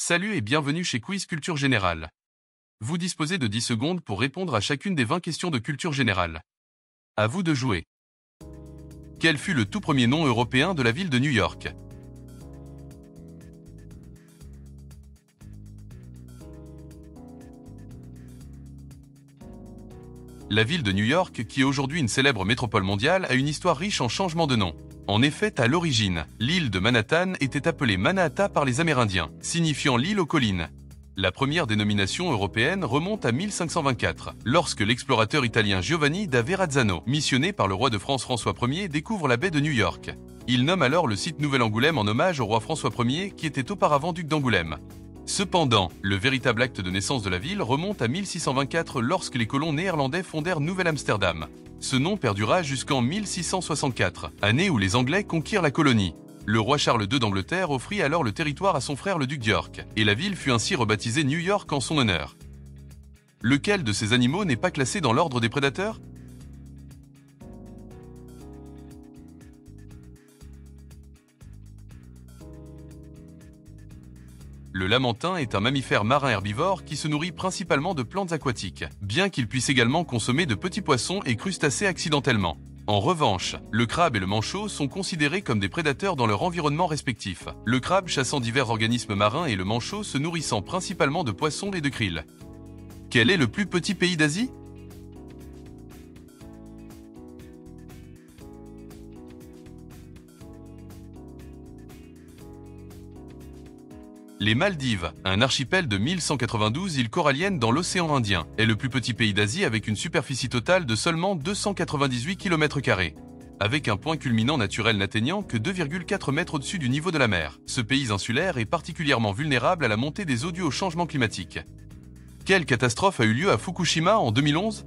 Salut et bienvenue chez Quiz Culture Générale. Vous disposez de 10 secondes pour répondre à chacune des 20 questions de culture générale. À vous de jouer. Quel fut le tout premier nom européen de la ville de New York? La ville de New York, qui est aujourd'hui une célèbre métropole mondiale, a une histoire riche en changements de nom. En effet, à l'origine, l'île de Manhattan était appelée Manhattan par les Amérindiens, signifiant l'île aux collines. La première dénomination européenne remonte à 1524, lorsque l'explorateur italien Giovanni da Verrazzano, missionné par le roi de France François Ier, découvre la baie de New York. Il nomme alors le site Nouvelle-Angoulême en hommage au roi François Ier, qui était auparavant duc d'Angoulême. Cependant, le véritable acte de naissance de la ville remonte à 1624 lorsque les colons néerlandais fondèrent Nouvelle-Amsterdam. Ce nom perdura jusqu'en 1664, année où les Anglais conquirent la colonie. Le roi Charles II d'Angleterre offrit alors le territoire à son frère le duc d'York, et la ville fut ainsi rebaptisée New York en son honneur. Lequel de ces animaux n'est pas classé dans l'ordre des prédateurs? Le lamantin est un mammifère marin herbivore qui se nourrit principalement de plantes aquatiques, bien qu'il puisse également consommer de petits poissons et crustacés accidentellement. En revanche, le crabe et le manchot sont considérés comme des prédateurs dans leur environnement respectif, le crabe chassant divers organismes marins et le manchot se nourrissant principalement de poissons et de krill. Quel est le plus petit pays d'Asie? Les Maldives, un archipel de 1192 îles coralliennes dans l'océan Indien, est le plus petit pays d'Asie avec une superficie totale de seulement 298 km². Avec un point culminant naturel n'atteignant que 2,4 mètres au-dessus du niveau de la mer, ce pays insulaire est particulièrement vulnérable à la montée des eaux dues au changement climatique. Quelle catastrophe a eu lieu à Fukushima en 2011?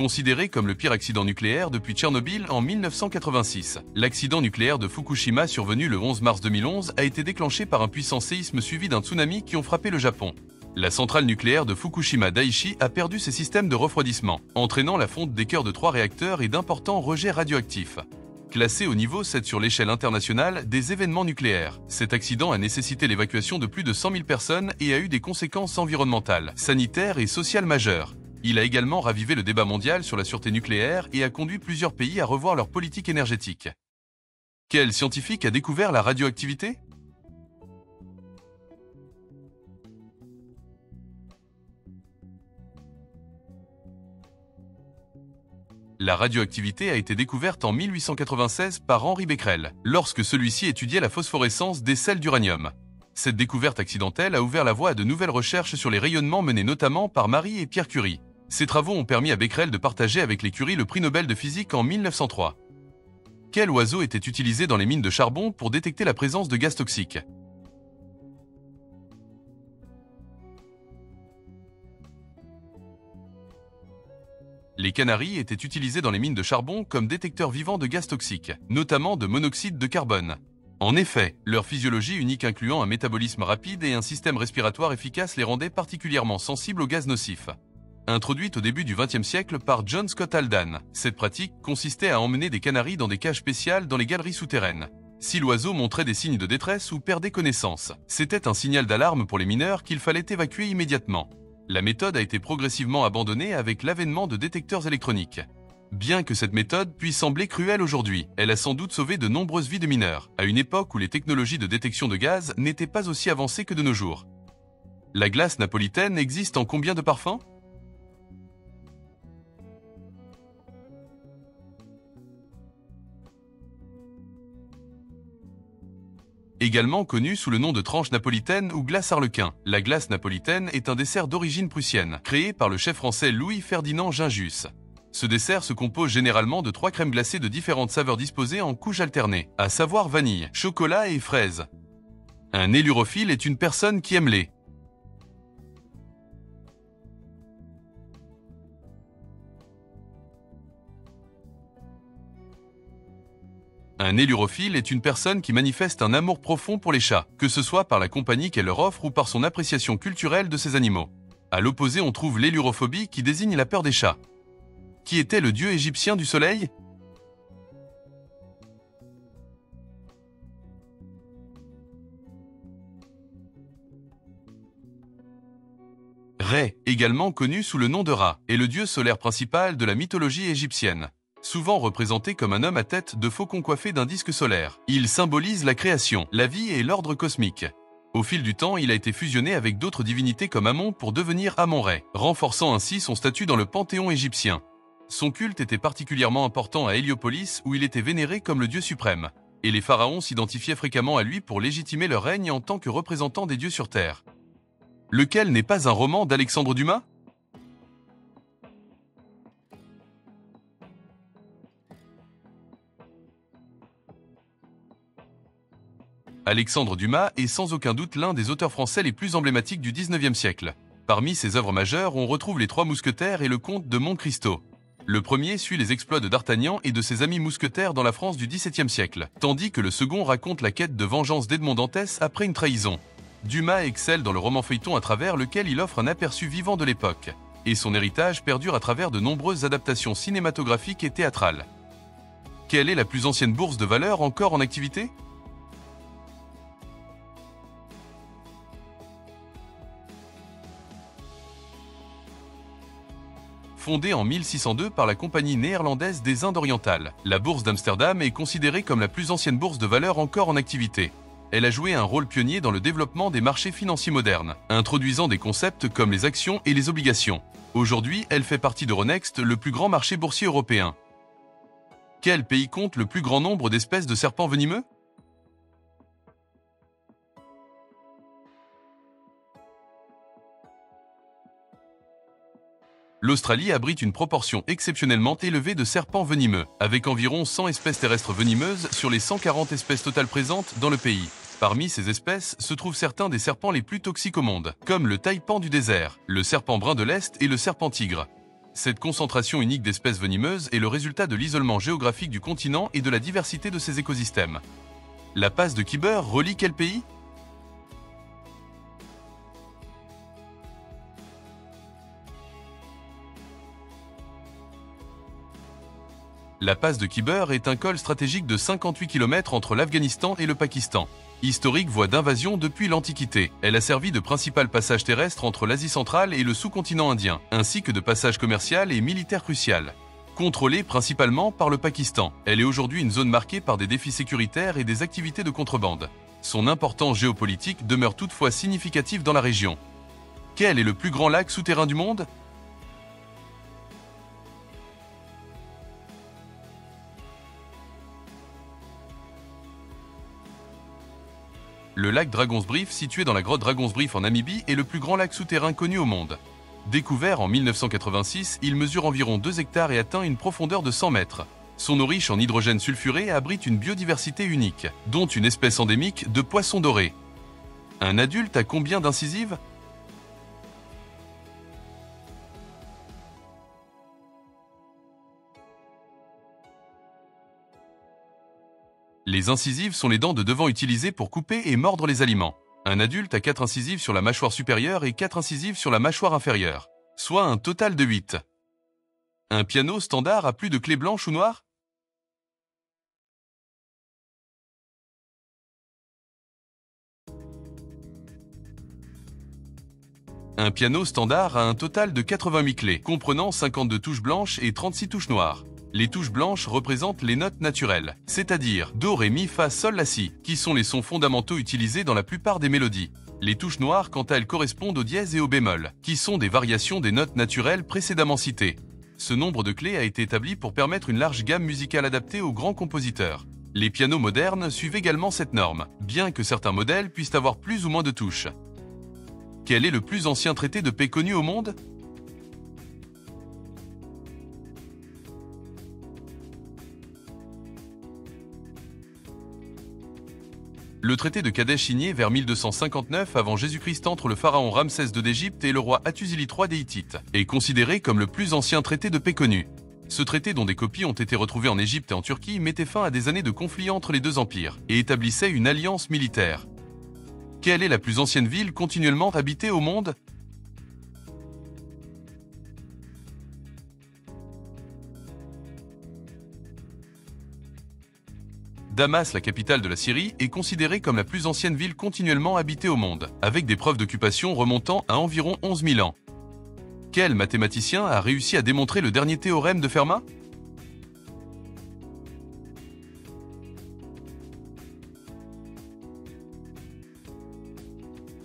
Considéré comme le pire accident nucléaire depuis Tchernobyl en 1986. L'accident nucléaire de Fukushima survenu le 11 mars 2011 a été déclenché par un puissant séisme suivi d'un tsunami qui ont frappé le Japon. La centrale nucléaire de Fukushima Daiichi a perdu ses systèmes de refroidissement, entraînant la fonte des cœurs de 3 réacteurs et d'importants rejets radioactifs. Classé au niveau 7 sur l'échelle internationale des événements nucléaires, cet accident a nécessité l'évacuation de plus de 100 000 personnes et a eu des conséquences environnementales, sanitaires et sociales majeures. Il a également ravivé le débat mondial sur la sûreté nucléaire et a conduit plusieurs pays à revoir leur politique énergétique. Quel scientifique a découvert la radioactivité? La radioactivité a été découverte en 1896 par Henri Becquerel, lorsque celui-ci étudiait la phosphorescence des sels d'uranium. Cette découverte accidentelle a ouvert la voie à de nouvelles recherches sur les rayonnements menées notamment par Marie et Pierre Curie. Ces travaux ont permis à Becquerel de partager avec les Curie le prix Nobel de physique en 1903. Quel oiseau était utilisé dans les mines de charbon pour détecter la présence de gaz toxiques? Les canaris étaient utilisés dans les mines de charbon comme détecteurs vivants de gaz toxiques, notamment de monoxyde de carbone. En effet, leur physiologie unique incluant un métabolisme rapide et un système respiratoire efficace les rendait particulièrement sensibles aux gaz nocifs. Introduite au début du XXe siècle par John Scott Haldane, cette pratique consistait à emmener des canaris dans des cages spéciales dans les galeries souterraines. Si l'oiseau montrait des signes de détresse ou perdait connaissance, c'était un signal d'alarme pour les mineurs qu'il fallait évacuer immédiatement. La méthode a été progressivement abandonnée avec l'avènement de détecteurs électroniques. Bien que cette méthode puisse sembler cruelle aujourd'hui, elle a sans doute sauvé de nombreuses vies de mineurs, à une époque où les technologies de détection de gaz n'étaient pas aussi avancées que de nos jours. La glace napolitaine existe en combien de parfums? Également connue sous le nom de tranche napolitaine ou glace arlequin, la glace napolitaine est un dessert d'origine prussienne, créé par le chef français Louis-Ferdinand Gingus. Ce dessert se compose généralement de 3 crèmes glacées de différentes saveurs disposées en couches alternées, à savoir vanille, chocolat et fraise. Un élurophile est une personne qui aime les Un élurophile est une personne qui manifeste un amour profond pour les chats, que ce soit par la compagnie qu'elle leur offre ou par son appréciation culturelle de ces animaux. À l'opposé, on trouve l'élurophobie qui désigne la peur des chats. Qui était le dieu égyptien du soleil? Ré, également connu sous le nom de Ra, est le dieu solaire principal de la mythologie égyptienne. Souvent représenté comme un homme à tête de faucon coiffé d'un disque solaire. Il symbolise la création, la vie et l'ordre cosmique. Au fil du temps, il a été fusionné avec d'autres divinités comme Amon pour devenir Amon-Ré, renforçant ainsi son statut dans le panthéon égyptien. Son culte était particulièrement important à Héliopolis où il était vénéré comme le dieu suprême. Et les pharaons s'identifiaient fréquemment à lui pour légitimer leur règne en tant que représentant des dieux sur terre. Lequel n'est pas un roman d'Alexandre Dumas? Alexandre Dumas est sans aucun doute l'un des auteurs français les plus emblématiques du XIXe siècle. Parmi ses œuvres majeures, on retrouve Les Trois Mousquetaires et Le Comte de Monte Cristo. Le premier suit les exploits de D'Artagnan et de ses amis mousquetaires dans la France du XVIIe siècle, tandis que le second raconte la quête de vengeance d'Edmond Dantès après une trahison. Dumas excelle dans le roman feuilleton à travers lequel il offre un aperçu vivant de l'époque, et son héritage perdure à travers de nombreuses adaptations cinématographiques et théâtrales. Quelle est la plus ancienne bourse de valeur encore en activité? Fondée en 1602 par la Compagnie néerlandaise des Indes orientales, la bourse d'Amsterdam est considérée comme la plus ancienne bourse de valeur encore en activité. Elle a joué un rôle pionnier dans le développement des marchés financiers modernes, introduisant des concepts comme les actions et les obligations. Aujourd'hui, elle fait partie d'Euronext, le plus grand marché boursier européen. Quel pays compte le plus grand nombre d'espèces de serpents venimeux? L'Australie abrite une proportion exceptionnellement élevée de serpents venimeux, avec environ 100 espèces terrestres venimeuses sur les 140 espèces totales présentes dans le pays. Parmi ces espèces se trouvent certains des serpents les plus toxiques au monde, comme le taipan du désert, le serpent brun de l'Est et le serpent tigre. Cette concentration unique d'espèces venimeuses est le résultat de l'isolement géographique du continent et de la diversité de ses écosystèmes. La passe de Khyber relie quel pays? La passe de Khyber est un col stratégique de 58 km entre l'Afghanistan et le Pakistan. Historique voie d'invasion depuis l'Antiquité, elle a servi de principal passage terrestre entre l'Asie centrale et le sous-continent indien, ainsi que de passage commercial et militaire crucial. Contrôlée principalement par le Pakistan, elle est aujourd'hui une zone marquée par des défis sécuritaires et des activités de contrebande. Son importance géopolitique demeure toutefois significative dans la région. Quel est le plus grand lac souterrain du monde? Le lac Dragonsbrief, situé dans la grotte Dragonsbrief en Namibie, est le plus grand lac souterrain connu au monde. Découvert en 1986, il mesure environ 2 hectares et atteint une profondeur de 100 mètres. Son eau riche en hydrogène sulfuré abrite une biodiversité unique, dont une espèce endémique de poisson doré. Un adulte a combien d'incisives? Les incisives sont les dents de devant utilisées pour couper et mordre les aliments. Un adulte a 4 incisives sur la mâchoire supérieure et 4 incisives sur la mâchoire inférieure, soit un total de 8. Un piano standard a plus de clés blanches ou noires? Un piano standard a un total de 88 clés, comprenant 52 touches blanches et 36 touches noires. Les touches blanches représentent les notes naturelles, c'est-à-dire Do, Ré, Mi, Fa, Sol, La, Si, qui sont les sons fondamentaux utilisés dans la plupart des mélodies. Les touches noires, quant à elles, correspondent au dièse et au bémol, qui sont des variations des notes naturelles précédemment citées. Ce nombre de clés a été établi pour permettre une large gamme musicale adaptée aux grands compositeurs. Les pianos modernes suivent également cette norme, bien que certains modèles puissent avoir plus ou moins de touches. Quel est le plus ancien traité de paix connu au monde? Le traité de Kadesh signé vers 1259 avant Jésus-Christ entre le pharaon Ramsès II d'Égypte et le roi Hattusili III des Hittites est considéré comme le plus ancien traité de paix connu. Ce traité, dont des copies ont été retrouvées en Égypte et en Turquie, mettait fin à des années de conflits entre les deux empires et établissait une alliance militaire. Quelle est la plus ancienne ville continuellement habitée au monde? Damas, la capitale de la Syrie, est considérée comme la plus ancienne ville continuellement habitée au monde, avec des preuves d'occupation remontant à environ 11 000 ans. Quel mathématicien a réussi à démontrer le dernier théorème de Fermat?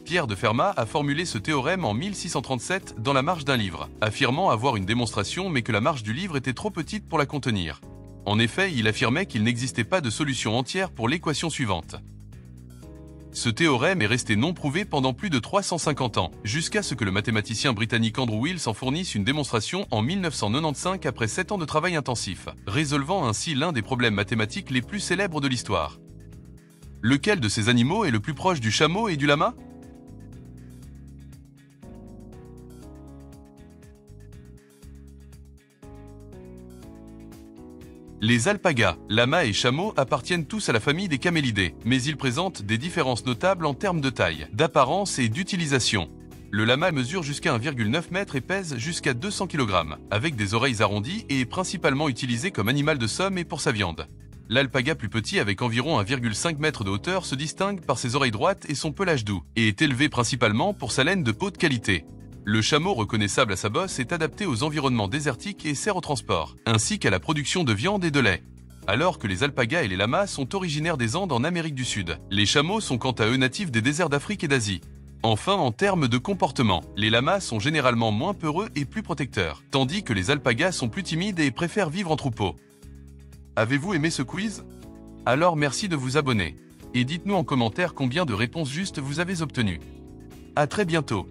Pierre de Fermat a formulé ce théorème en 1637 dans la marge d'un livre, affirmant avoir une démonstration mais que la marge du livre était trop petite pour la contenir. En effet, il affirmait qu'il n'existait pas de solution entière pour l'équation suivante. Ce théorème est resté non prouvé pendant plus de 350 ans, jusqu'à ce que le mathématicien britannique Andrew Wills en fournisse une démonstration en 1995 après 7 ans de travail intensif, résolvant ainsi l'un des problèmes mathématiques les plus célèbres de l'histoire. Lequel de ces animaux est le plus proche du chameau et du lama? Les alpagas, lamas et chameaux appartiennent tous à la famille des camélidés, mais ils présentent des différences notables en termes de taille, d'apparence et d'utilisation. Le lama mesure jusqu'à 1,9 m et pèse jusqu'à 200 kg, avec des oreilles arrondies et est principalement utilisé comme animal de somme et pour sa viande. L'alpaga plus petit avec environ 1,5 m de hauteur se distingue par ses oreilles droites et son pelage doux, et est élevé principalement pour sa laine de peau de qualité. Le chameau reconnaissable à sa bosse est adapté aux environnements désertiques et sert au transport, ainsi qu'à la production de viande et de lait. Alors que les alpagas et les lamas sont originaires des Andes en Amérique du Sud, les chameaux sont quant à eux natifs des déserts d'Afrique et d'Asie. Enfin, en termes de comportement, les lamas sont généralement moins peureux et plus protecteurs, tandis que les alpagas sont plus timides et préfèrent vivre en troupeau. Avez-vous aimé ce quiz? Alors merci de vous abonner. Et dites-nous en commentaire combien de réponses justes vous avez obtenues. À très bientôt.